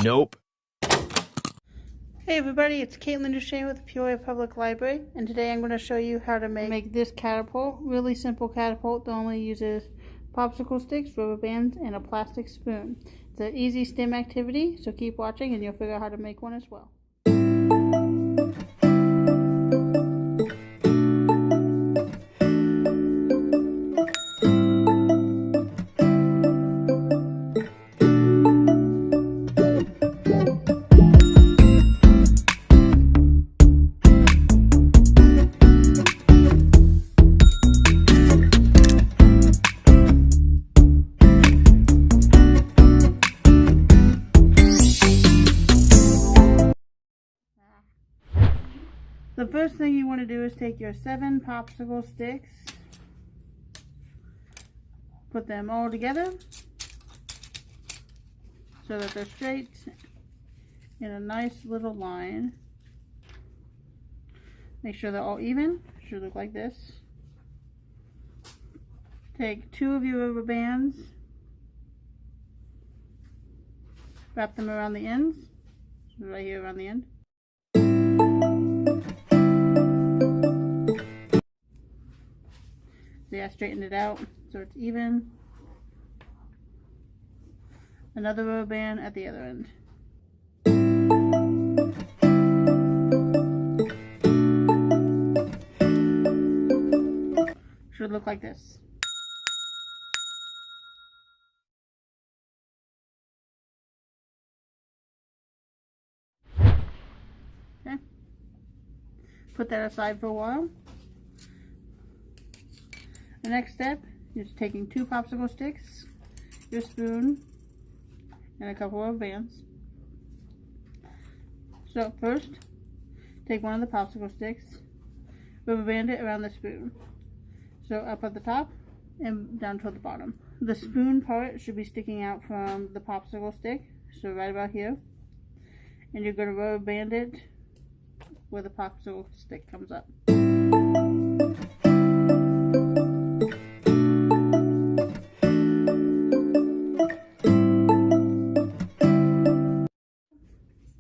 Nope. Hey everybody, it's Katelyn with Peoria Public Library, and today I'm going to show you how to make this catapult. Really simple catapult that only uses popsicle sticks, rubber bands, and a plastic spoon. It's an easy STEM activity, so keep watching and you'll figure out how to make one as well. The first thing you want to do is take your 7 popsicle sticks, put them all together so that they're straight in a nice little line. Make sure they're all even. Should look like this. Take 2 of your rubber bands, wrap them around the ends, right here around the end. See, I straightened it out so it's even. Another rubber band at the other end. Should look like this. Okay. Put that aside for a while. The next step is taking 2 popsicle sticks, your spoon, and a couple of bands. So first, take one of the popsicle sticks, rubber band it around the spoon. So up at the top and down toward the bottom. The spoon part should be sticking out from the popsicle stick, so right about here. And you're going to rubber band it where the popsicle stick comes up.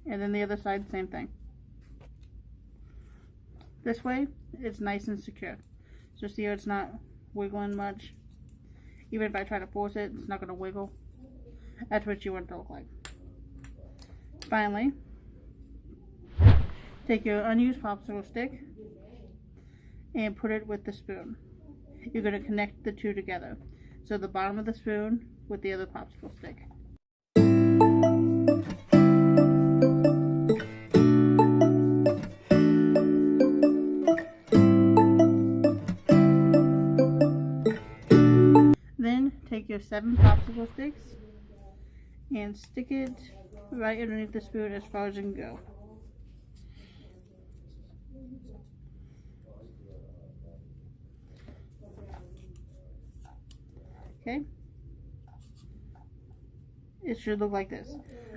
And then the other side, same thing. This way, it's nice and secure. So see how it's not wiggling much? Even if I try to force it, it's not going to wiggle. That's what you want it to look like. Finally, take your unused popsicle stick and put it with the spoon. You're going to connect the 2 together. So the bottom of the spoon with the other popsicle stick. Take your 7 popsicle sticks and stick it right underneath the spoon as far as you can go. Okay? It should look like this.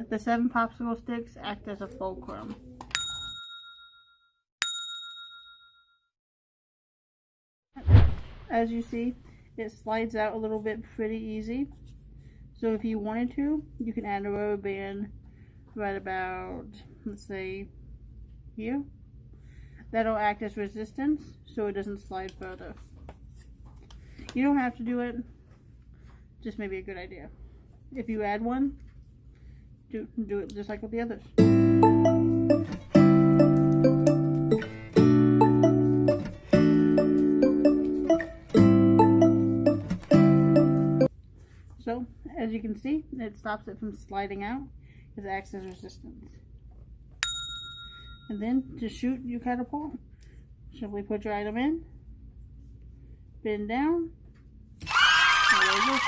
The 7 popsicle sticks act as a fulcrum. As you see, it slides out a little bit pretty easy. So if you wanted to, you can add a rubber band right about, let's say, here. That'll act as resistance so it doesn't slide further. You don't have to do it, just maybe a good idea. If you add one, do it just like with the others. So, as you can see, it stops it from sliding out because it acts as resistance. And then, to shoot your catapult, simply put your item in, bend down, and there you go.